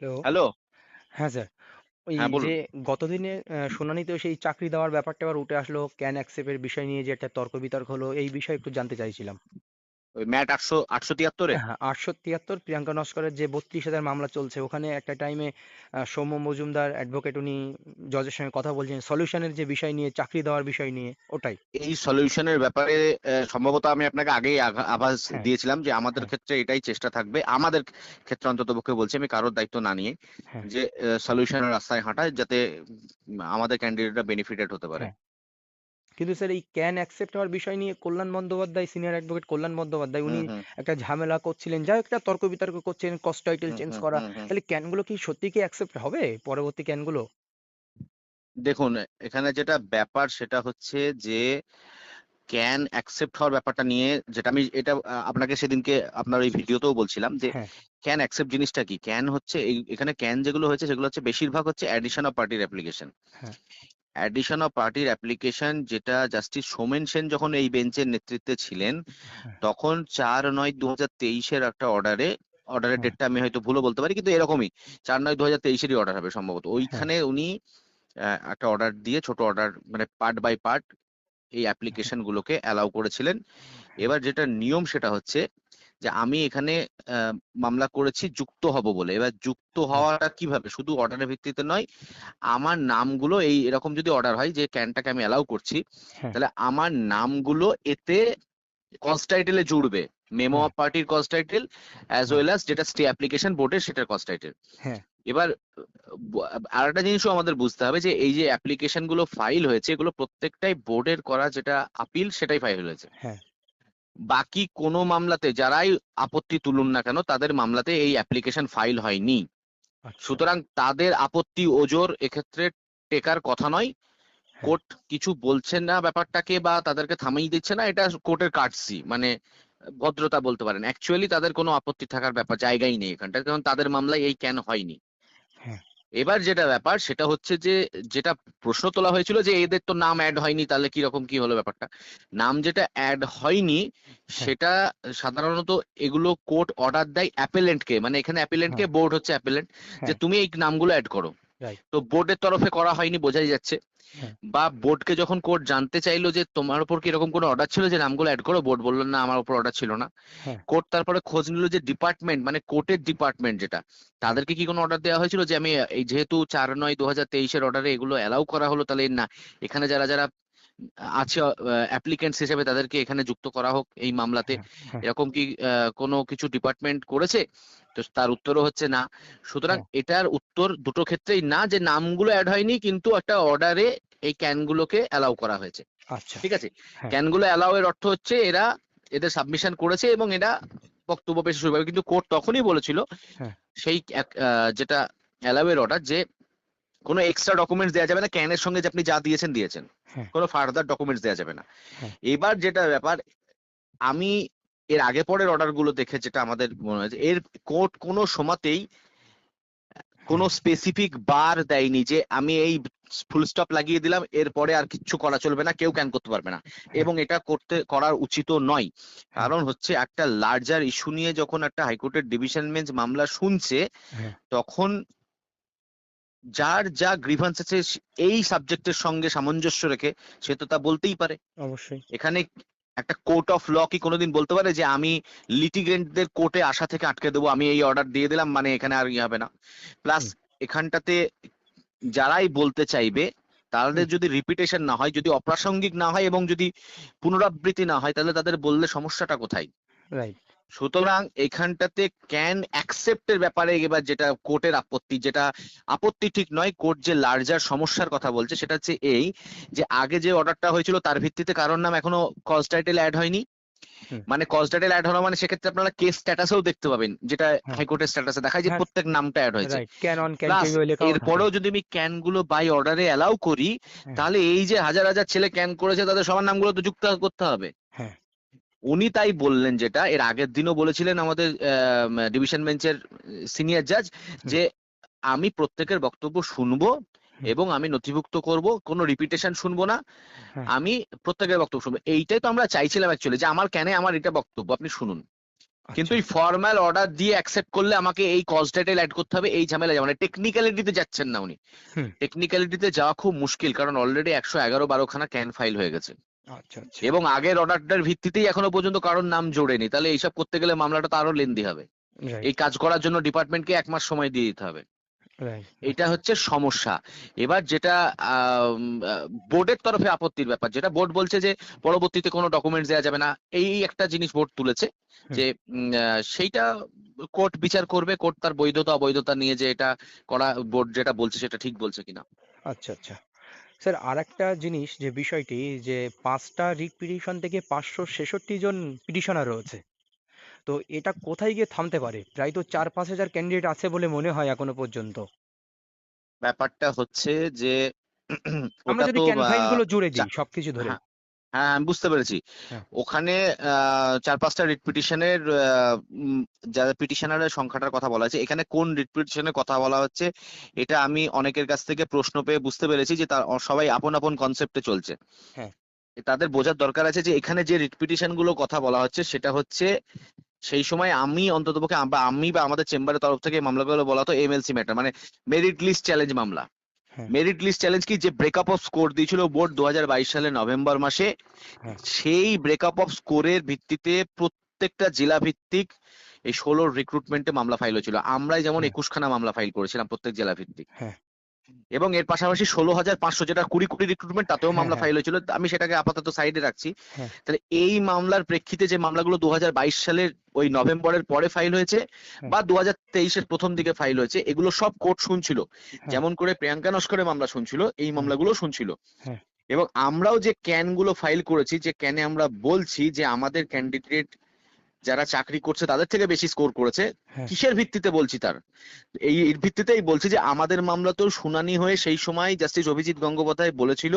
Hello. Hello. হ্যাঁ, sir. ওই হ্যাঁ, বলুন। যে গতদিনে শুনানিতেও সেই চাকরি দেওয়ার ব্যাপারটা আবার উঠে আসলো। ক্যান অ্যাকসেপ্ট এর বিষয় নিয়ে যে একটা তর্ক-বিতর্ক হলো, এই বিষয়ে একটু জানতে চাইছিলাম। ওই ম্যাট ৮৭৩ এ? হ্যাঁ, ৮৭৩ প্রিয়াঙ্কা নস্করের যে ৩২,০০০ মামলা চলছে, ওখানে একটা টাইমে সৌম্য মজুমদার অ্যাডভোকেট উনি জজের সঙ্গে কথা বলছেন সলিউশনের যে বিষয় নিয়ে, চাকরি দেওয়ার বিষয় নিয়ে, ওটাই। এই সলিউশনের ব্যাপারে সম্ভবত আমি আপনাকে আগেই আভাস হ্যাঁ, দিয়েছিলাম যে আমাদের হ্যাঁ, ক্ষেত্রে এটাই চেষ্টা থাকবে। আমাদের ক্ষেত্রে অন্ততপক্ষে বলছি, আমি কারোর দায়িত্ব না নিয়ে, হ্যাঁ, যে সলিউশনের রাস্তায় হাঁটা, যাতে আমাদের ক্যান্ডিডেটরা বেনিফিটেড হতে পারে। হ্যাঁ। কিন্তু স্যার এই ক্যান অ্যাকসেপ্ট হওয়ার বিষয় নিয়ে কল্যাণ বন্দ্যোপাধ্যায়, সিনিয়র অ্যাডভোকেট কল্যাণ বন্দ্যোপাধ্যায় উনি হুম, হুম, একটা ঝামেলা করছিলেন। যাই হোক একটা তর্ক-বিতর্ক করছেন, কজ টাইটেল হুম, চেঞ্জ হুম, করা। হুম, হুম। তাহলে ক্যানগুলো কি সত্যিই কি অ্যাকসেপ্ট হবে? পরবর্তী ক্যানগুলো? দেখুন, এখানে যেটা ব্যাপার সেটা হচ্ছে যে ক্যান অ্যাকসেপ্ট হওয়ার ব্যাপারটা নিয়ে, যেটা আমি এটা আপনাকে সেদিনকে আপনার ওই ভিডিওতেও বলছিলাম, যে হ্যাঁ, ক্যান অ্যাকসেপ্ট জিনিসটা কি। ক্যান হচ্ছে এখানে ক্যান যেগুলো হয়েছে সেগুলো হচ্ছে বেশিরভাগ হচ্ছে অ্যাডিশন অফ পার্টির অ্যাপ্লিকেশন। হ্যাঁ, অ্যাডিশন অফ পার্টির অ্যাপ্লিকেশন, যেটা জাস্টিস সোমেন সেন যখন এই বেঞ্চের নেতৃত্বে ছিলেন, হ্যাঁ, তখন ৪/৯/২০২৩ অর্ডারে, অর্ডারের হ্যাঁ, ডেটটা আমি হয়তো ভুলও বলতে পারি, কিন্তু এরকমই ৪/৯/২০২৩ অর্ডার হবে সম্ভবত। হ্যাঁ, ওইখানে উনি একটা অর্ডার দিয়ে, ছোট অর্ডার, মানে পার্ট বাই পার্ট এই হ্যাঁ, অ্যাপ্লিকেশন গুলোকে অ্যালাউ করেছিলেন। হ্যাঁ, এবার যেটা নিয়ম সেটা হচ্ছে যে আমি এখানে আহ, মামলা করেছি যুক্ত হব বলে। এবার যুক্ত হ্যাঁ, হওয়াটা কিভাবে, শুধু অর্ডারের ভিত্তিতে নয়, আমার নামগুলো এই এরকম যদি অর্ডার হয় যে ক্যানটাকে আমি অ্যালাউ করছি, হ্যাঁ, তাহলে আমার নামগুলো এতে কজ টাইটেলে জুড়বে। মেমো হ্যাঁ, অফ পার্টির কজ টাইটেল, অ্যাজ হ্যাঁ, ওয়েল অ্যাজ যেটা স্টে অ্যাপ্লিকেশন বোর্ডের সেটার কজ টাইটেল। হ্যাঁ, এবার আর একটা জিনিসও আমাদের বুঝতে হবে, যে এই যে অ্যাপ্লিকেশন গুলো ফাইল হয়েছে, এগুলো প্রত্যেকটাই বোর্ডের করা, যেটা আপিল সেটাই ফাইল হয়েছে। হ্যাঁ, বাকি কোনো মামলাতে যারাই আপত্তি তুলুন না কেন, তাদের মামলাতে এই অ্যাপ্লিকেশন ফাইল হয়নি। আচ্ছা, সুতরাং তাদের আপত্তি ওজোর এক্ষেত্রে টেকার কথা নয়। হ্যাঁ, কোর্ট কিছু বলছে না ব্যাপারটাকে, বা তাদেরকে থামিয়ে দিচ্ছে না, এটা কোর্টের কাটসি, মানে ভদ্রতা বলতে পারেন। অ্যাকচুয়ালি তাদের কোনো আপত্তি থাকার ব্যাপার জায়গাই নেই এখানটা, কারণ তাদের মামলায় এই কেন হয়নি। হ্যাঁ, এবার যেটা ব্যাপার সেটা হচ্ছে যে, যেটা প্রশ্ন তোলা হয়েছিল যে এদের তো নাম অ্যাড হয়নি, তাহলে কি রকম কি হলো ব্যাপারটা। নাম যেটা অ্যাড হয়নি হ্যাঁ, সেটা সাধারণত এগুলো কোর্ট অর্ডার দেয় অ্যাপেলেন্টকে, মানে এখানে অ্যাপেলেন্টকে, হ্যাঁ, বোর্ড হচ্ছে অ্যাপেলেন্ট, যে হ্যাঁ, তুমি এই নামগুলো অ্যাড করো। রাইট, তো বোর্ডের তরফে করা হয়নি বোঝাই যাচ্ছে। হ্যাঁ, বা বোর্ডকে যখন কোর্ট জানতে চাইলো যে তোমার উপর কি এরকম কোনো অর্ডার ছিল যে নামগুলো অ্যাড করো, বোর্ড বললো না, আমার উপর অর্ডার ছিল না। হ্যাঁ, কোর্ট তারপরে খোঁজ নিল যে ডিপার্টমেন্ট, মানে কোর্টের ডিপার্টমেন্ট যেটা, হ্যাঁ, তাদেরকে কি কোনো অর্ডার দেওয়া হয়েছিল যে আমি এই যেহেতু ৪/৯/২০২৩ অর্ডারে এগুলো অ্যালাউ করা হলো, তাহলে না, এখানে যারা যারা আছে অ্যাপ্লিকেন্টস হিসেবে তাদেরকে এখানে যুক্ত করা হোক এই মামলাতে, হ্যাঁ, হ্যাঁ, এরকম কি কোনো কিছু ডিপার্টমেন্ট করেছে? তো তার উত্তরও হচ্ছে না। সুতরাং হ্যাঁ, এটার উত্তর দুটো ক্ষেত্রেই না, যে নামগুলো অ্যাড হয়নি, কিন্তু একটা অর্ডারে এই ক্যানগুলোকে অ্যালাউ করা হয়েছে। আচ্ছা, ঠিক আছে। হ্যাঁ, ক্যানগুলো অ্যালাউ এর অর্থ হচ্ছে এরা এদের সাবমিশন করেছে এবং এরা বক্তব্য পেশ শুরু করবে। কিন্তু কোর্ট তখনই বলেছিল, হ্যাঁ, সেই যেটা অ্যালাউ এর অর্ডার, যে কোনো এক্সট্রা ডকুমেন্টস দেওয়া যাবে না, ক্যানের সঙ্গে যে আপনি যা দিয়েছেন দিয়েছেন, হ্যাঁ, কোনো ফার্দার ডকুমেন্টস দেওয়া যাবে না। হ্যাঁ, এবার যেটা ব্যাপার, আমি এর আগে পরের অর্ডার গুলো দেখে যেটা আমাদের মনে হয়েছে, এর কোর্ট কোনো সময়তেই কোনো হ্যাঁ, স্পেসিফিক বার দেয়নি যে আমি এই ফুল স্টপ লাগিয়ে দিলাম, এরপরে আর কিচ্ছু করা চলবে না, কেউ ক্যান করতে পারবে না। হ্যাঁ, এবং এটা করার উচিত নয়। হ্যাঁ, কারণ হচ্ছে একটা লার্জার ইস্যু নিয়ে যখন একটা হাইকোর্টের ডিভিশন বেঞ্চ মামলা শুনছে, হ্যাঁ, তখন যার যা গ্রিভান্স আছে এই সাবজেক্টের সঙ্গে সামঞ্জস্য রেখে সে তো তা বলতেই পারে। অবশ্যই। এখানে একটা কোর্ট অফ ল কি কোনোদিন বলতে পারে যে আমি লিটিগেন্টদের কোর্টে আসা থেকে আটকে দেবো, আমি এই অর্ডার দিয়ে দিলাম মানে এখানে আর ইয়ে হবে না। প্লাস হুম, এখানটাতে যারাই বলতে চাইবে, হুম, তাদের যদি রিপিটেশন না হয়, যদি অপ্রাসঙ্গিক না হয় এবং যদি পুনরাবৃত্তি না হয়, তাহলে তাদের বললে সমস্যাটা কোথায়? রাইট, সুতরাং এখানটাতে ক্যান অ্যাকসেপ্টের ব্যাপারে এবার যেটা কোর্টের আপত্তি, যেটা আপত্তি ঠিক নয়, কোর্ট যে লার্জার সমস্যার কথা বলছে সেটা হচ্ছে এই, যে আগে যে অর্ডারটা হয়েছিল তার ভিত্তিতে কারোর নাম এখনো কজ টাইটেল অ্যাড হয়নি। হুম, মানে কজ টাইটেল অ্যাড হলো মানে সেক্ষেত্রে আপনারা কেস স্ট্যাটাসেও দেখতে পাবেন, যেটা হ্যাঁ, হাইকোর্টের স্ট্যাটাসে দেখায় যে হ্যাঁ, প্রত্যেক নামটা অ্যাড হয়েছে। Right. Can on, can plus table লেখাও থাকে। এরপরেও যদি আমি ক্যান গুলো বাই অর্ডারে অ্যালাউ করি, হ্যাঁ, তাহলে এই যে হাজার হাজার ছেলে ক্যান করেছে তাদের সবার নামগুলো তো যুক্ত করতে হবে। হ্যাঁ, উনি তাই বললেন, যেটা এর আগের দিনও বলেছিলেন আমাদের ডিভিশন বেঞ্চের সিনিয়র জাজ, হুম, যে আমি প্রত্যেকের বক্তব্য শুনবো হুম, এবং আমি নথিভুক্ত করব, কোনো রিপিটেশন শুনবো না, হ্যাঁ, আমি প্রত্যেকের বক্তব্য শুনবো। এইটাই তো আমরা চাইছিলাম অ্যাকচুয়ালি, যে আমার ক্যানে আমার এটা বক্তব্য, আপনি শুনুন। কিন্তু আচ্ছা। এই ফর্মাল অর্ডার দিয়ে অ্যাকসেপ্ট করলে আমাকে এই কজ টাইটেল অ্যাড করতে হবে, এই ঝামেলা মানে টেকনিক্যালিটিতে যাচ্ছেন না উনি। হুম। টেকনিক্যালিটিতে যাওয়া খুব মুশকিল, কারণ অলরেডি 111-12খানা ক্যান ফাইল হয়ে গেছে আচ্ছা, আচ্ছা। এবং আগের অর্ডারটার ভিত্তিতেই এখনো পর্যন্ত কারোর নাম জোড়েনি। তাহলে এইসব করতে গেলে মামলাটা তো আরো লেন্দি হবে। রাইট, এই কাজ করার জন্য ডিপার্টমেন্টকে 1 মাস সময় দিয়ে দিতে হবে। রাইট। এটা আচ্ছা। হচ্ছে সমস্যা। এবার যেটা বোর্ডের তরফে আপত্তির ব্যাপার, যেটা বোর্ড বলছে যে পরবর্তীতে কোনো ডকুমেন্টস দেওয়া যাবে না, এই একটা জিনিস বোর্ড তুলেছে হুম। যে সেইটা কোর্ট বিচার করবে, কোর্ট তার বৈধতা অবৈধতা নিয়ে যে এটা করা বোর্ড যেটা বলছে সেটা ঠিক বলছে কিনা। আচ্ছা, আচ্ছা। স্যার আরেকটা জিনিস যে বিষয়টি যে 5টা রিট পিটিশন থেকে 566 জন পিটিশনার রয়েছে। তো এটা কোথায় গিয়ে থামতে পারে? প্রায় তো 4-5 হাজার ক্যান্ডিডেট আছে বলে মনে হয় এখনো পর্যন্ত। ব্যাপারটা হচ্ছে যে আমরা ওটা যদি তো ক্যান ফাইল গুলো জুড়ে দিই চা- সবকিছু ধরে। হ্যাঁ, হ্যাঁ আমি বুঝতে পেরেছি। হ্যাঁ, ওখানে 4-5টা রিট পিটিশনের যারা পিটিশনারের সংখ্যাটার কথা বলা হয়েছে, এখানে কোন রিট পিটিশনের কথা বলা হচ্ছে এটা আমি অনেকের কাছ থেকে প্রশ্ন পেয়ে বুঝতে পেরেছি যে তার সবাই আপন আপন কনসেপ্টে চলছে। হ্যাঁ, তাদের বোঝার দরকার আছে যে এখানে যে রিট পিটিশন গুলো কথা বলা হচ্ছে সেটা হচ্ছে সেই সময় আমি অন্ততপক্ষে আমি বা আমাদের চেম্বারের তরফ থেকে এই মামলাগুলো বলা হতো এমএলসি ম্যাটার, মানে মেরিট লিস্ট চ্যালেঞ্জ মামলা। হ্যাঁ, মেরিট লিস্ট চ্যালেঞ্জ কি, যে ব্রেকআপ অফ স্কোর দিয়েছিল বোর্ড 2022 সালের নভেম্বর মাসে, হ্যাঁ, সেই ব্রেকআপ অফ স্কোরের ভিত্তিতে প্রত্যেকটা জেলা ভিত্তিক এই 16 রিক্রুটমেন্টে মামলা ফাইল হয়েছিল। আমরাই যেমন হ্যাঁ, 21খানা মামলা ফাইল করেছিলাম প্রত্যেক জেলা ভিত্তিক, হ্যাঁ, এবং এর পাশাপাশি 16,500 যেটা 20 রিক্রুটমেন্ট তাতেও হ্যাঁ, মামলা হ্যাঁ, ফাইল হয়েছিল, আমি সেটাকে আপাতত সাইডে রাখছি। হ্যাঁ, তাহলে এই মামলার প্রেক্ষিতে যে মামলাগুলো 2022 সালের ওই নভেম্বরের পরে ফাইল হয়েছে হ্যাঁ, বা 2023-এর প্রথম দিকে ফাইল হয়েছে, এগুলো সব কোর্ট শুনছিল। হ্যাঁ, যেমন করে প্রিয়াঙ্কা নস্করের মামলা শুনছিল, এই হ্যাঁ, মামলাগুলো শুনছিল। হ্যাঁ, এবং আমরাও যে ক্যান গুলো ফাইল করেছি, যে ক্যানে আমরা বলছি যে আমাদের ক্যান্ডিডেট যারা চাকরি করছে তাদের থেকে বেশি স্কোর করেছে, হ্যাঁ, কিসের ভিত্তিতে বলছি তার এর ভিত্তিতেই বলছি যে আমাদের মামলাতেও শুনানি হয়ে সেই সময় জাস্টিস অভিজিৎ গঙ্গোপাধ্যায় বলেছিল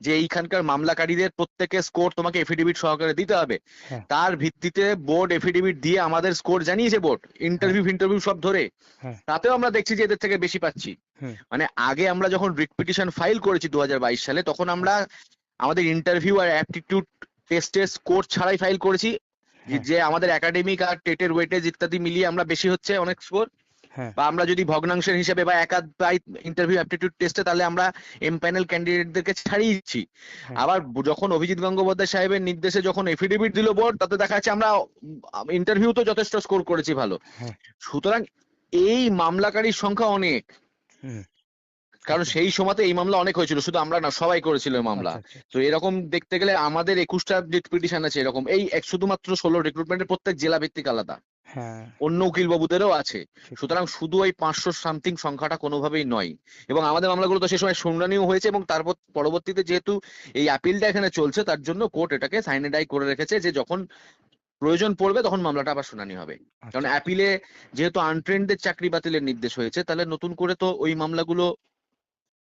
যে এইখানকার মামলাকারীদের প্রত্যেকের স্কোর তোমাকে এফিডেভিট সহকারে দিতে হবে। হ্যাঁ, তার ভিত্তিতে বোর্ড এফিডেভিট দিয়ে আমাদের স্কোর জানিয়েছে, বোর্ড হ্যাঁ, ইন্টারভিউ সব ধরে, হ্যাঁ, তাতেও আমরা দেখছি যে এদের থেকে বেশি পাচ্ছি। হুম, মানে আগে আমরা যখন রিট পিটিশন ফাইল করেছি 2022 সালে, তখন আমরা আমাদের ইন্টারভিউ আর অ্যাপটিটিউড টেস্টের স্কোর ছাড়াই ফাইল করেছি, হ্যাঁ, যে আমাদের একাডেমিক আর টেটের ওয়েটেজ ইত্যাদি মিলিয়ে আমরা বেশি হচ্ছে অনেক স্কোর, হ্যাঁ, বা আমরা যদি ভগ্নাংশের হিসেবে বা একাধ পাই ইন্টারভিউ অ্যাপটিটিউড টেস্টে, তাহলে আমরা এমপ্যানেল ক্যান্ডিডেটদেরকে ছাড়িয়ে দিচ্ছি। হ্যাঁ, আবার যখন অভিজিৎ গঙ্গোপাধ্যায় সাহেবের নির্দেশে যখন এফিডেভিট দিল বোর্ড, তাতে দেখা যাচ্ছে আমরা ইন্টারভিউ তো যথেষ্ট স্কোর করেছি ভালো। হ্যাঁ, সুতরাং এই মামলাকারীর সংখ্যা অনেক, হুম, কারণ আচ্ছা, সেই সময়তে এই মামলা অনেক হয়েছিল, শুধু আমরা না সবাই করেছিল এই মামলা। আচ্ছা, আচ্ছা, তো এরকম দেখতে গেলে আমাদের 21টা পিটিশন আছে এরকম, এই শুধুমাত্র 16 রিক্রুটমেন্টের, প্রত্যেক জেলা ভিত্তিক আলাদা, হ্যাঁ, অন্য উকিল বাবুদেরও আছে। ঠিক, ঠিক, সুতরাং শুধু ওই 500 সামথিং সংখ্যাটা কোনোভাবেই নয়। এবং আমাদের মামলাগুলো তো সে সময় শুনানিও হয়েছে, এবং তারপর পরবর্তীতে যেহেতু এই আপিলটা এখানে চলছে, তার জন্য কোর্ট এটাকে সাইনেডাই করে রেখেছে যে যখন প্রয়োজন পড়বে তখন মামলাটা আবার শুনানি হবে। কারণ আচ্ছা, অ্যাপিলে যেহেতু আনট্রেন্ডদের চাকরি বাতিলের নির্দেশ হয়েছে, তাহলে নতুন করে তো ওই মামলাগুলো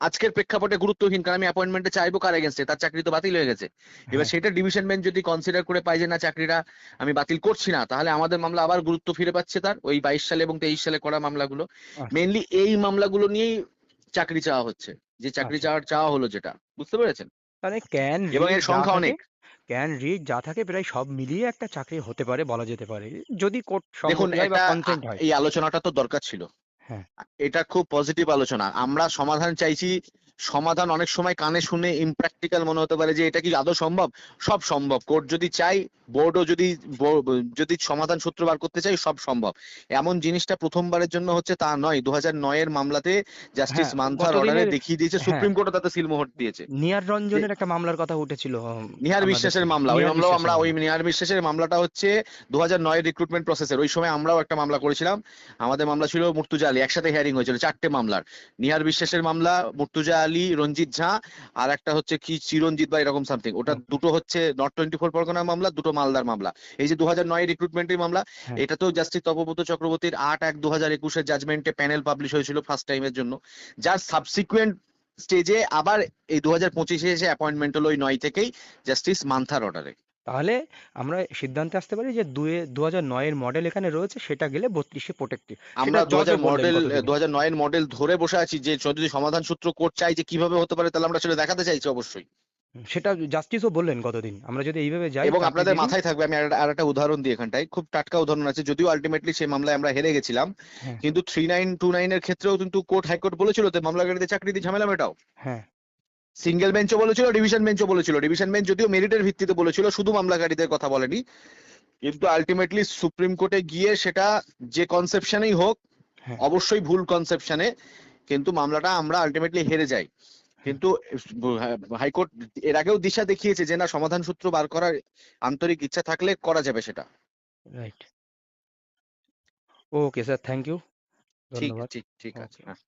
আজকের প্রেক্ষাপটে গুরুত্বহীন, কারণ আমি অ্যাপয়েন্টমেন্টে চাইবো কার এগেনস্টে, তার চাকরি তো বাতিল হয়ে গেছে। এবার হ্যাঁ, সেটা ডিভিশন বেঞ্চ যদি কনসিডার করে পায় যে না, চাকরিটা আমি বাতিল করছি না, তাহলে আমাদের মামলা আবার গুরুত্ব ফিরে পাচ্ছে তার ওই 22 সালে এবং 23 সালে করা মামলাগুলো। আচ্ছা, মেইনলি এই মামলাগুলো নিয়েই চাকরি চাওয়া হচ্ছে, যে চাকরি আচ্ছা। চাওয়া হলো যেটা, বুঝতে পেরেছেন? মানে ক্যান এবং রিড এর যা সংখ্যা থাকে, অনেক। ক্যান রিড যা থাকে প্রায় সব মিলিয়ে একটা চাকরি হতে পারে বলা যেতে পারে। যদি কোর্ট দেখুন, সম্মতি হয় বা এটা কনসেন্ট হয়। এই আলোচনাটা তো দরকার ছিল। হ্যাঁ, এটা খুব পজিটিভ আলোচনা, আমরা সমাধান চাইছি। সমাধান অনেক সময় কানে শুনে ইমপ্র্যাকটিক্যাল মনে হতে পারে যে এটা কি আদৌ সম্ভব। সব সম্ভব, কোর্ট যদি চাই, বোর্ডও যদি যদি সমাধান সূত্র বার করতে চাই, সব সম্ভব। এমন জিনিসটা প্রথমবারের জন্য হচ্ছে তা নয়, 2009-এর মামলাতে জাস্টিস হ্যাঁ, মান্থার অর্ডারে গতদিনের দেখিয়ে দিয়েছে, হ্যাঁ, সুপ্রিম কোর্টও তাতে সিলমোহর দিয়েছে নিহার যে রঞ্জনের একটা মামলার কথা উঠেছিল নিহার আপনাদের বিশ্বাসের থেকে। মামলা, ওই নিহার মামলাও বিশ্বাসের আমরা, ওই মামলা। নিহার বিশ্বাসের মামলাটা হচ্ছে 2009 রিক্রুটমেন্ট প্রসেসের, ওই সময় আমরাও একটা মামলা করেছিলাম। আমাদের মামলা ছিল মুর্তুজা আলী, একসাথে হিয়ারিং হয়েছিল 4টে মামলার। নিহার বিশ্বাসের মামলা, মুর্তুজা আলী, রঞ্জিত ঝা, আর একটা হচ্ছে কি চিরঞ্জিত বা এরকম সামথিং, ওটা হুম, দুটো হচ্ছে নর্থ 24 পরগনার মামলা, দুটো মালদার মামলা। এই যে 2009 রিক্রুটমেন্টের মামলা, হ্যাঁ, এটা তো জাস্টিস তপব্রত চক্রবর্তীর 8/1/2021-এর জাজমেন্টে প্যানেল পাবলিশ হয়েছিল ফার্স্ট টাইমের জন্য, যার সাবসিকুয়েন্ট স্টেজে আবার এই 2025-এ এসে অ্যাপয়েন্টমেন্ট হলো ওই 9 থেকেই জাস্টিস মান্থার অর্ডারে। তাহলে আমরা সিদ্ধান্তে আসতে পারি যে 2009-এর মডেল এখানে রয়েছে, সেটা গেলে 32-এ প্রোটেক্টেড। সেটা আমরা জজও বললেন কতদিনে। 2009-এর মডেল ধরে বসে আছি, যে যদি সমাধান সূত্র কোর্ট চাই যে কিভাবে হতে পারে, তাহলে আমরা সেটা দেখাতে চাইছি অবশ্যই। সেটা জাস্টিসও বললেন গতদিন, আমরা যদি এইভাবে যাই এবং চাকরি আপনাদের দিয়ে দিন। মাথায় থাকবে, আমি আর একটা উদাহরণ দিই এখানটায়, খুব টাটকা উদাহরণ আছে, যদিও আলটিমেটলি সেই মামলায় আমরা হেরে গেছিলাম, হ্যাঁ। কিন্তু 3929 এর ক্ষেত্রেও কিন্তু হাইকোর্ট বলেছিল যে মামলাকারীদের চাকরি দিয়ে ঝামেলা মেটাও। হ্যাঁ। সিঙ্গেল বেঞ্চও বলেছিল, ডিভিশন বেঞ্চও বলেছিল। ডিভিশন বেঞ্চ যদিও মেরিটের ভিত্তিতে বলেছিল, শুধু মামলাকারীদের কথা বলেনি, কিন্তু আলটিমেটলি সুপ্রিম কোর্টে গিয়ে সেটা যে কনসেপশনেই হোক, হ্যাঁ। অবশ্যই ভুল কনসেপশনে, কিন্তু মামলাটা আমরা আলটিমেটলি হেরে যাই। কিন্তু হাইকোর্ট এর আগেও দিশা দেখিয়েছে যে না, সমাধান সূত্র বার করার আন্তরিক ইচ্ছা থাকলে করা যাবে সেটা। Right. Okay sir, thank you. ঠিক ধন্যবাদ। ঠিক ঠিক আছে, ওকে। হ্যাঁ।